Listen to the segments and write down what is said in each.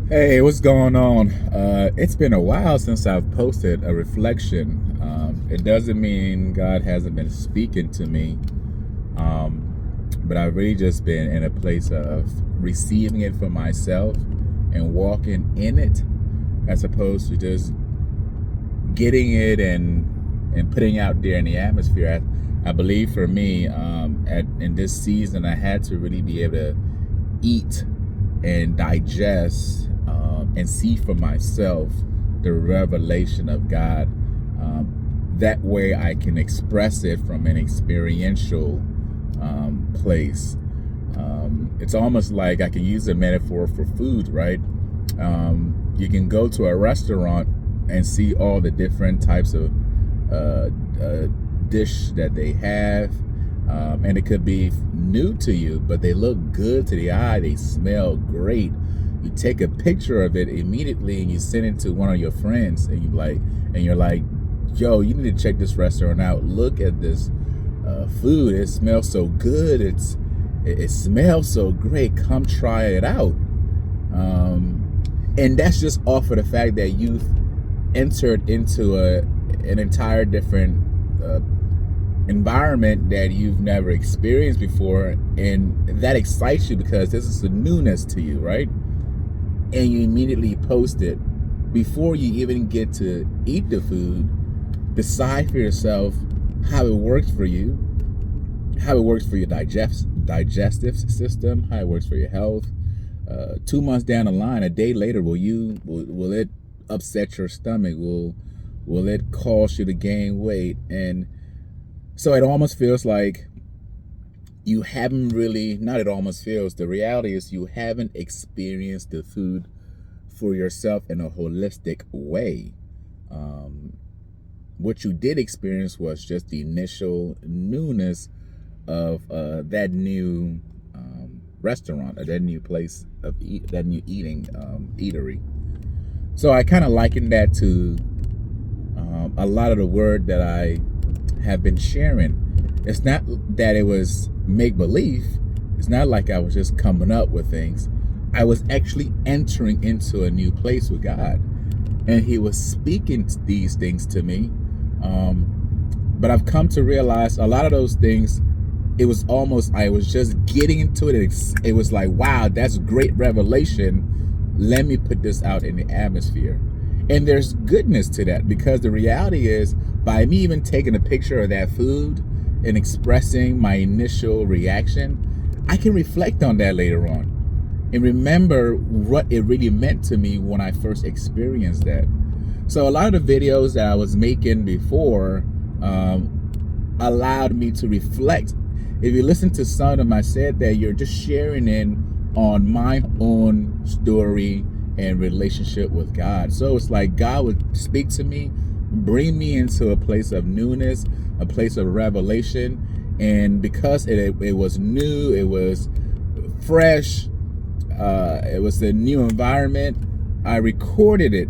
Hey, what's going on? It's been a while since I've posted a reflection. It doesn't mean God hasn't been speaking to me, but I've really just been in a place of receiving it for myself and walking in it, as opposed to just getting it and putting out there in the atmosphere. I believe for me, in this season, I had to really be able to eat and digest and see for myself the revelation of God. That way I can express it from an experiential place. It's almost like I can use a metaphor for food, right? You can go to a restaurant and see all the different types of dish that they have, and it could be new to you, but they look good to the eye. They smell great. You take a picture of it immediately and you send it to one of your friends, and you're like, yo, you need to check this restaurant out. Look at this food. It smells so good. It smells so great. Come try it out. And that's just off of the fact that you've entered into an entire different environment that you've never experienced before, and that excites you because this is a newness to you, right? And you immediately post it before you even get to eat the food. Decide for yourself how it works for you, how it works for your digestive system, how it works for your health. 2 months down the line, a day later, will it upset your stomach? Will it cause you to gain weight? And so it almost feels like you haven't really, not it almost feels, the reality is you haven't experienced the food for yourself in a holistic way. What you did experience was just the initial newness of that new restaurant, or that new place of that new eatery. So I kind of liken that to a lot of the word that I have been sharing. It's not that it was make believe. It's not like I was just coming up with things. I was actually entering into a new place with God, and He was speaking these things to me. But I've come to realize a lot of those things, it was almost, I was just getting into it. It was like, wow, that's great revelation. Let me put this out in the atmosphere. And there's goodness to that, because the reality is, by me even taking a picture of that food and expressing my initial reaction, I can reflect on that later on and remember what it really meant to me when I first experienced that. So a lot of the videos that I was making before allowed me to reflect. If you listen to some of them, I said that you're just sharing in on my own story and relationship with God. So it's like God would speak to me, bring me into a place of newness, a place of revelation. And because it was new, it was fresh, it was a new environment, I recorded it.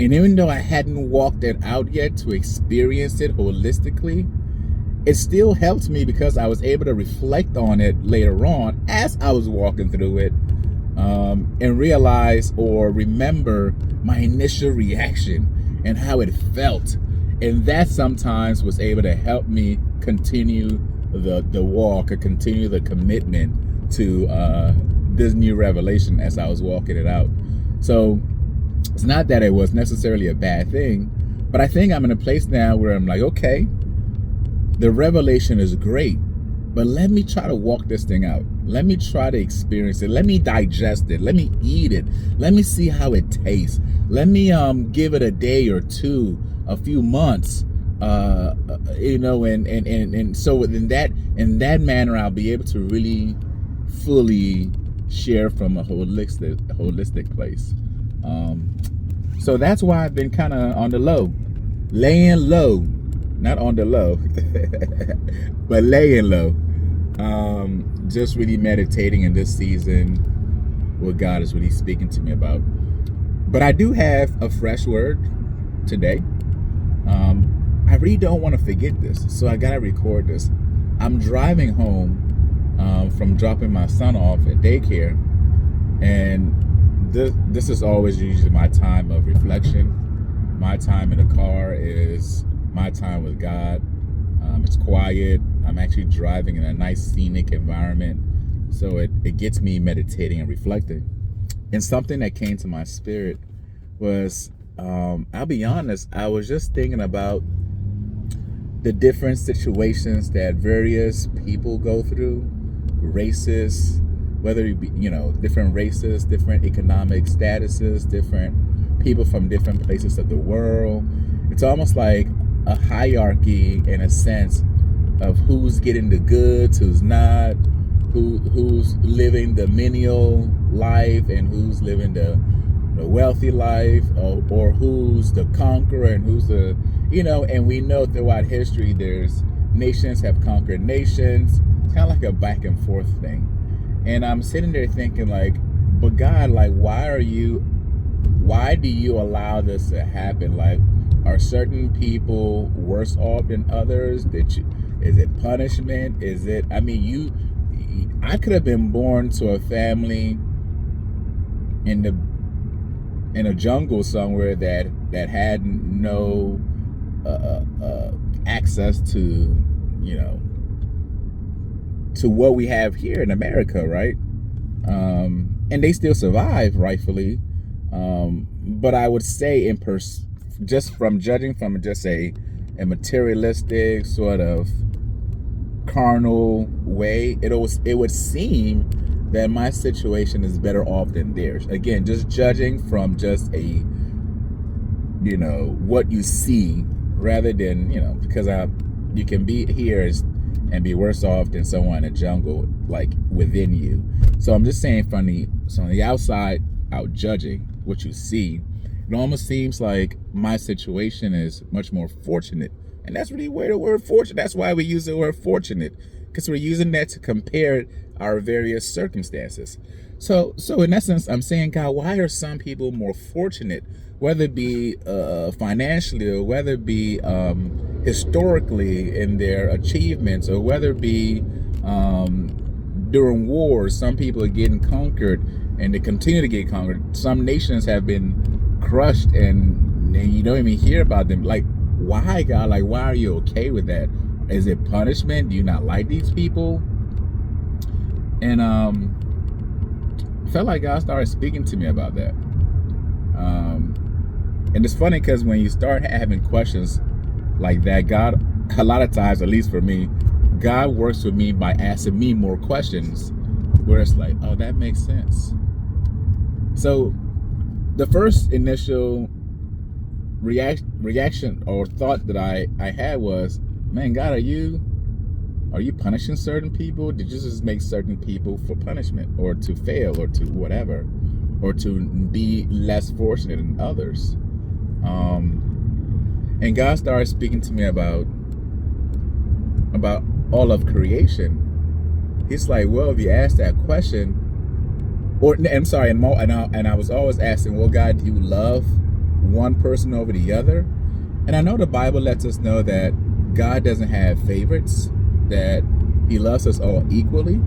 And even though I hadn't walked it out yet to experience it holistically, it still helped me because I was able to reflect on it later on as I was walking through it, and realize or remember my initial reaction and how it felt. And that sometimes was able to help me continue the walk, or continue the commitment to this new revelation as I was walking it out. So it's not that it was necessarily a bad thing, but I think I'm in a place now where I'm like, okay, the revelation is great, but let me try to walk this thing out. Let me try to experience it. Let me digest it. Let me eat it. Let me see how it tastes. Let me give it a day or two, a few months, and so in that manner, I'll be able to really fully share from a holistic place. So that's why I've been kind of on the low, laying low, not on the low, but laying low. Just really meditating in this season what God is really speaking to me about. But I do have a fresh word today. I really don't want to forget this, so I gotta record this. I'm driving home from dropping my son off at daycare, and this is always usually my time of reflection. My time in the car is my time with God. It's quiet. I'm actually driving in a nice scenic environment, so it gets me meditating and reflecting. And something that came to my spirit was, I'll be honest, I was just thinking about the different situations that various people go through, races, whether it be, different races, different economic statuses, different people from different places of the world. It's almost like a hierarchy in a sense of who's getting the goods, who's not, who's living the menial life and who's living the wealthy life, or who's the conqueror and who's the, and we know throughout history there's nations have conquered nations. It's kind of like a back and forth thing. And I'm sitting there thinking like, but God, like, why do you allow this to happen? Like, are certain people worse off than others? Is it punishment? Is it, I could have been born to a family in a jungle somewhere that had no access to to what we have here in America, right? And they still survive, rightfully. But I would say, just from judging from just a materialistic sort of carnal way, it would seem that my situation is better off than theirs. Again, just judging from just a what you see, rather than because you can be here and be worse off than someone in a jungle, like within you. So I'm just saying, from the outside out judging what you see, it almost seems like my situation is much more fortunate. And that's really where the word fortunate, that's why we use the word fortunate, because we're using that to compare our various circumstances. So in essence, I'm saying, God, why are some people more fortunate, whether it be financially, or whether it be historically in their achievements, or whether it be during wars? Some people are getting conquered and they continue to get conquered. Some nations have been crushed and you don't even hear about them. Like, why, God? Like, why are you okay with that? Is it punishment? Do you not like these people? And I felt like God started speaking to me about that. And it's funny because when you start having questions like that, God, a lot of times, at least for me, God works with me by asking me more questions where it's like, oh, that makes sense. So the first initial reaction or thought that I had was, man, God, are you punishing certain people? Did you just make certain people for punishment, or to fail, or to whatever, or to be less fortunate than others? And God started speaking to me about all of creation. He's like, well, if you ask that question, and I was always asking, well, God, do you love one person over the other? And I know the Bible lets us know that God doesn't have favorites, that he loves us all equally.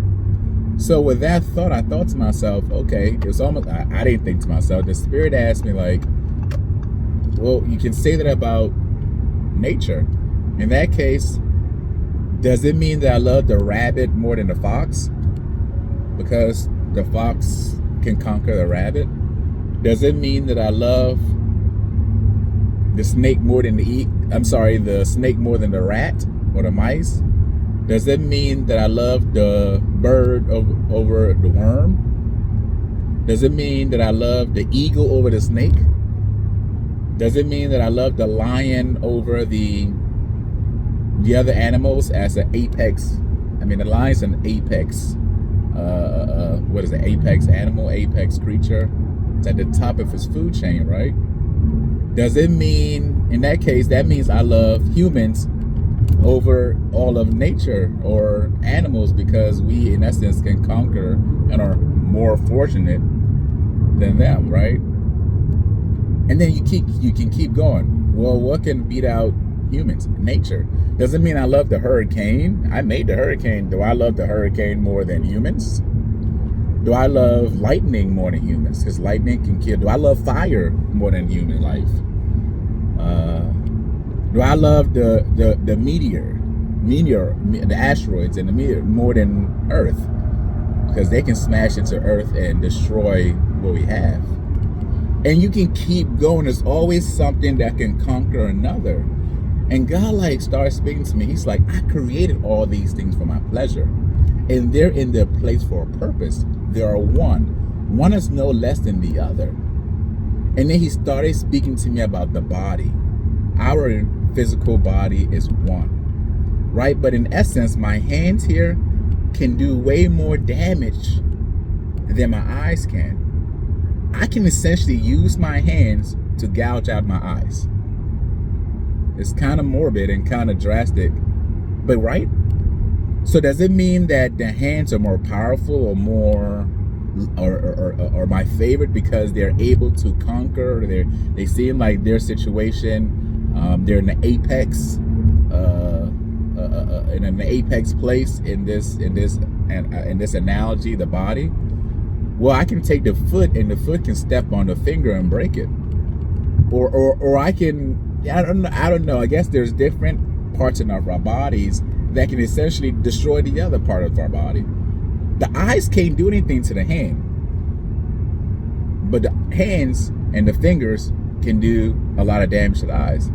So with that thought, I thought to myself, okay, it's almost, I didn't think to myself, the Spirit asked me, like, well, you can say that about nature. In that case, does it mean that I love the rabbit more than the fox? Because the fox can conquer the rabbit? Does it mean that I love the snake more than the snake more than the rat or the mice? Does it mean that I love the bird over the worm? Does it mean that I love the eagle over the snake? Does it mean that I love the lion over the other animals as an apex? I mean, the lion's an apex. What is it? Apex animal, apex creature. It's at the top of his food chain, right? Does it mean, in that case, that means I love humans over all of nature or animals, because we, in essence, can conquer and are more fortunate than them, right? And then you can keep going. Well, what can beat out humans? Nature. Doesn't mean I love the hurricane. I made the hurricane. Do I love the hurricane more than humans? Do I love lightning more than humans? Because lightning can kill. Do I love fire more than human life? Do I love the the asteroids and the meteor more than Earth? Because they can smash into Earth and destroy what we have. And you can keep going. There's always something that can conquer another. And God like started speaking to me. He's like, I created all these things for my pleasure. And they're in their place for a purpose. They are one. One is no less than the other. And then he started speaking to me about the body. Our physical body is one, right? But in essence, my hands here can do way more damage than my eyes can. I can essentially use my hands to gouge out my eyes. It's kind of morbid and kind of drastic, but right? So does it mean that the hands are more powerful or more or my favorite because they're able to conquer? They seem like their situation, they're in the apex, in an apex place in this analogy, the body. Well, I can take the foot, and the foot can step on the finger and break it, or I can. I don't know. I guess there's different parts in our bodies that can essentially destroy the other part of our body. The eyes can't do anything to the hand, but the hands and the fingers can do a lot of damage to the eyes.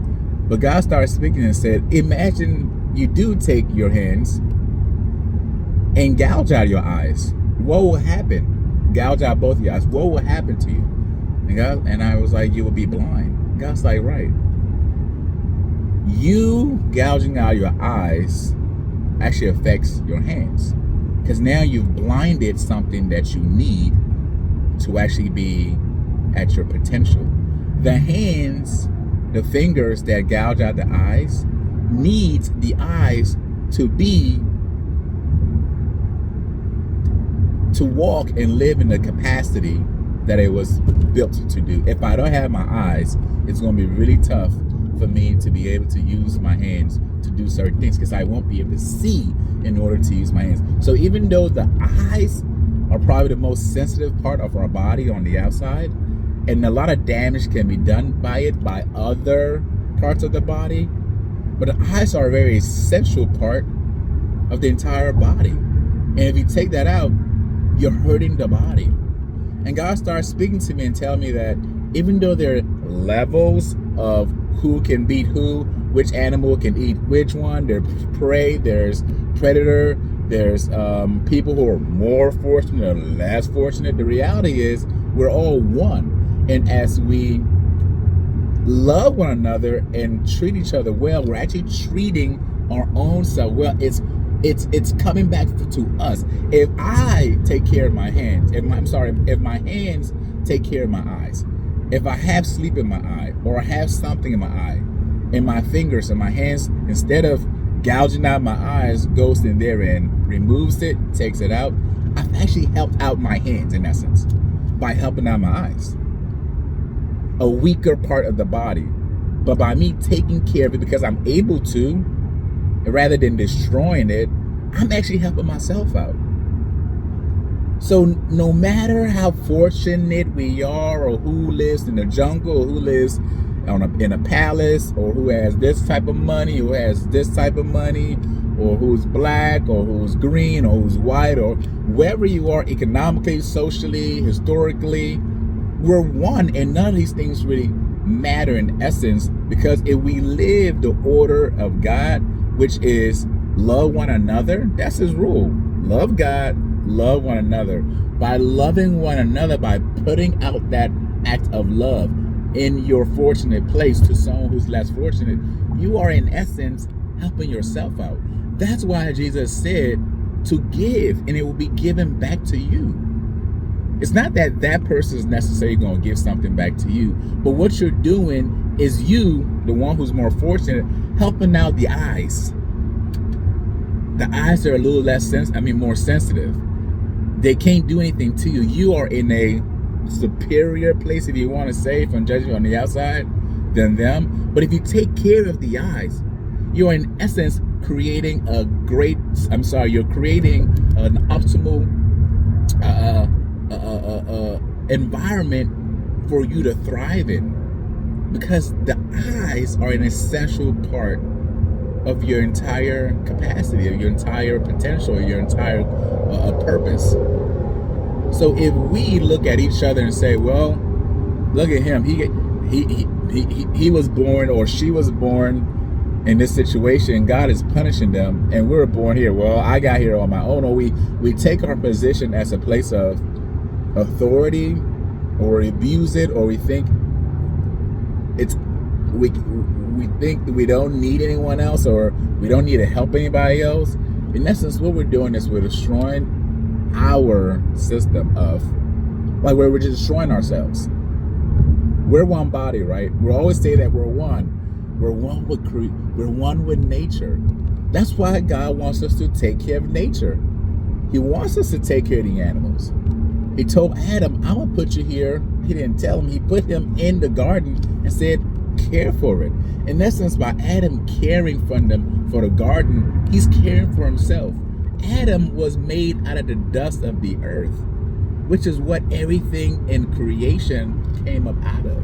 But God started speaking and said, imagine you do take your hands and gouge out your eyes. What will happen? Gouge out both of your eyes. What will happen to you? And I was like, you will be blind. God's like, right. You gouging out your eyes actually affects your hands, because now you've blinded something that you need to actually be at your potential. The hands, the fingers that gouge out the eyes, needs the eyes to walk and live in the capacity that it was built to do. If I don't have my eyes, it's going to be really tough for me to be able to use my hands to do certain things, because I won't be able to see in order to use my hands. So even though the eyes are probably the most sensitive part of our body on the outside, and a lot of damage can be done by it by other parts of the body, but the eyes are a very essential part of the entire body. And if you take that out, you're hurting the body. And God starts speaking to me and telling me that even though there are levels of who can beat who, which animal can eat which one, there's prey, there's predator, there's people who are more fortunate or less fortunate. The reality is we're all one. And as we love one another and treat each other well, we're actually treating our own self well. It's coming back to us. If I take care of my hands, if my hands take care of my eyes, if I have sleep in my eye, or I have something in my eye, and my fingers and my hands, instead of gouging out my eyes, goes in there and removes it, takes it out, I've actually helped out my hands in essence by helping out my eyes. A weaker part of the body. But by me taking care of it, because I'm able to, rather than destroying it, I'm actually helping myself out. So no matter how fortunate we are, or who lives in the jungle, or who lives in a palace, or who has this type of money, who has this type of money, or who's black, or who's green, or who's white, or wherever you are economically, socially, historically, we're one. And none of these things really matter in essence, because if we live the order of God, which is love one another, that's his rule. Love God, love one another. By loving one another, by putting out that act of love in your fortunate place to someone who's less fortunate, you are in essence helping yourself out. That's why Jesus said to give, and it will be given back to you. It's not that that person is necessarily going to give something back to you, but what you're doing is you, the one who's more fortunate, helping out the eyes. The eyes are a little more sensitive. They can't do anything to you. You are in a superior place, if you want to say, from judging on the outside, than them. But if you take care of the eyes, you are in essence creating you're creating an optimal environment for you to thrive in, because the eyes are an essential part of your entire capacity, of your entire potential, your entire purpose. So if we look at each other and say, well, look at him, he was born, or she was born in this situation, God is punishing them, and we were born here, well, I got here on my own. Or we take our position as a place of authority, or abuse it, or we think we think we don't need anyone else, or we don't need to help anybody else. In essence, what we're doing is we're destroying our system of, like, we're just destroying ourselves. We're one body, right? We always say that we're one. We're one with nature. That's why God wants us to take care of nature. He wants us to take care of the animals. He told Adam, I'm gonna put you here. He didn't tell him. He put him in the garden and said, care for it. In essence, by Adam caring for the garden, he's caring for himself. Adam was made out of the dust of the earth, which is what everything in creation came up out of.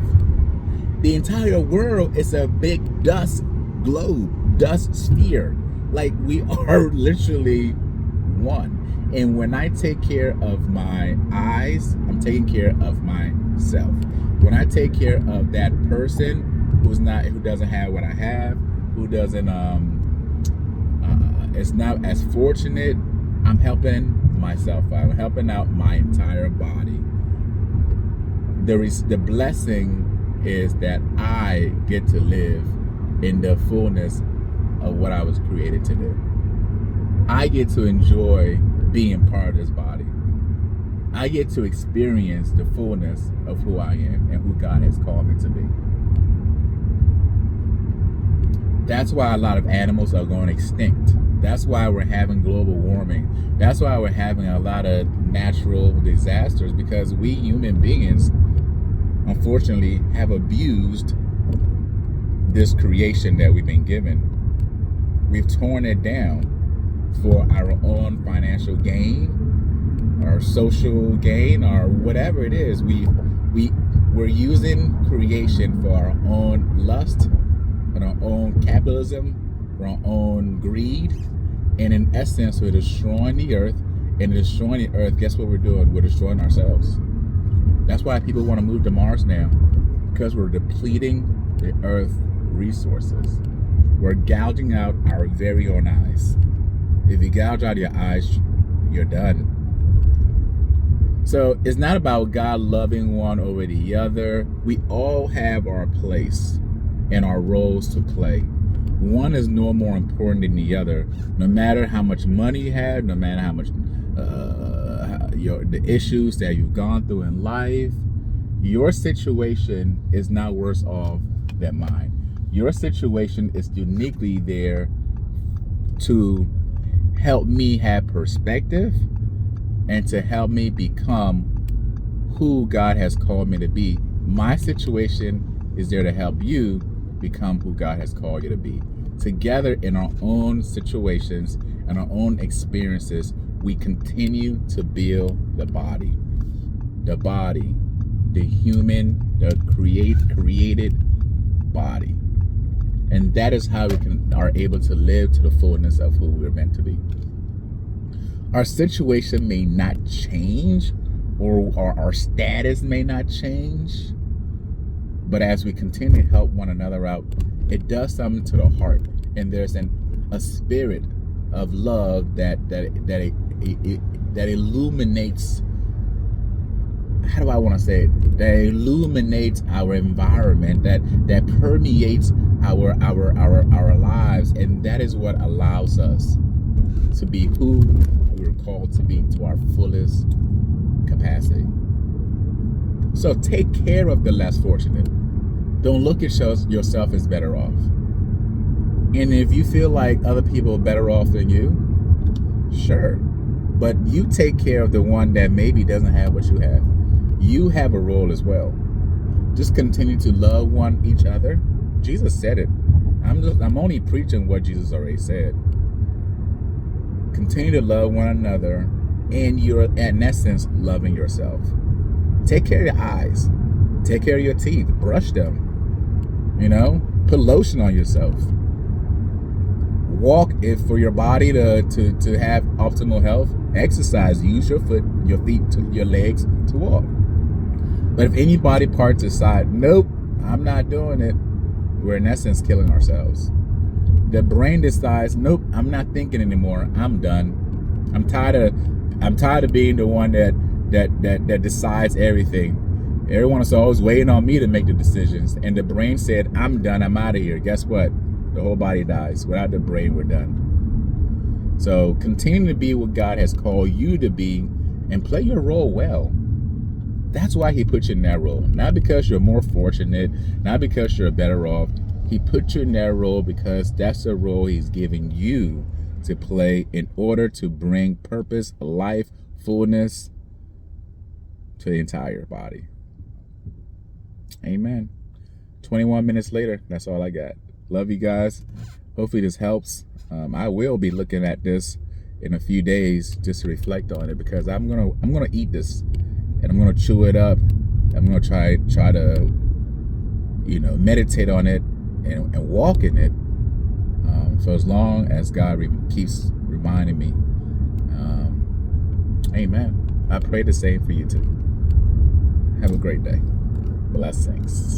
The entire world is a big dust globe, dust sphere. Like, we are literally one. And when I take care of my eyes, I'm taking care of myself. When I take care of that person who doesn't have what I have, who doesn't is not as fortunate, I'm helping myself. I'm helping out my entire body. The blessing is that I get to live in the fullness of what I was created to do. I get to enjoy being part of this body. I get to experience the fullness of who I am and who God has called me to be. That's why a lot of animals are going extinct. That's why we're having global warming. That's why we're having a lot of natural disasters, because we human beings, unfortunately, have abused this creation that we've been given. We've torn it down for our own financial gain, our social gain, or whatever it is. We're using creation for our own lust and our own capitalism, for our own greed, and in essence, we're destroying the earth. And destroying the earth, guess what we're doing? We're destroying ourselves. That's why people want to move to Mars now, because we're depleting the earth resources. We're gouging out our very own eyes. If you gouge out your eyes, you're done. So it's not about God loving one over the other. We all have our place and our roles to play. One is no more important than the other. No matter how much money you have, no matter how much the issues that you've gone through in life, your situation is not worse off than mine. Your situation is uniquely there to help me have perspective and to help me become who God has called me to be. My situation is there to help you become who God has called you to be. Together, in our own situations and our own experiences, we continue to build the body, the human, the created body. And that is how we are able to live to the fullness of who we're meant to be. Our situation may not change, or our status may not change, but as we continue to help one another out, it does something to the heart. And there's a spirit of love that illuminates, how do I want to say it? That illuminates our environment, that permeates our lives, and that is what allows us to be who we're called to be, to our fullest capacity. So take care of the less fortunate. Don't look at yourself as better off. And if you feel like other people are better off than you, sure. But you take care of the one that maybe doesn't have what you have. You have a role as well. Just continue to love each other. Jesus said it. I'm only preaching what Jesus already said. Continue to love one another and you're, in essence, loving yourself. Take care of your eyes. Take care of your teeth. Brush them. Put lotion on yourself. Walk if for your body to have optimal health. Exercise. Use your feet, your legs to walk. But if any body parts decide, nope, I'm not doing it, we're in essence killing ourselves. The brain decides, nope, I'm not thinking anymore. I'm done. I'm tired of being the one that decides everything. Everyone is always waiting on me to make the decisions. And the brain said, I'm done. I'm out of here. Guess what? The whole body dies. Without the brain, we're done. So continue to be what God has called you to be and play your role well. That's why he put you in that role. Not because you're more fortunate, not because you're better off. He put you in that role because that's the role he's giving you to play in order to bring purpose, life, fullness to the entire body. Amen. 21 minutes later, that's all I got. Love you guys. Hopefully this helps. I will be looking at this in a few days just to reflect on it, because I'm gonna eat this and I'm gonna chew it up. I'm gonna try to meditate on it and walk in it for as long as God keeps reminding me. Amen. I pray the same for you too. Have a great day. Blessings.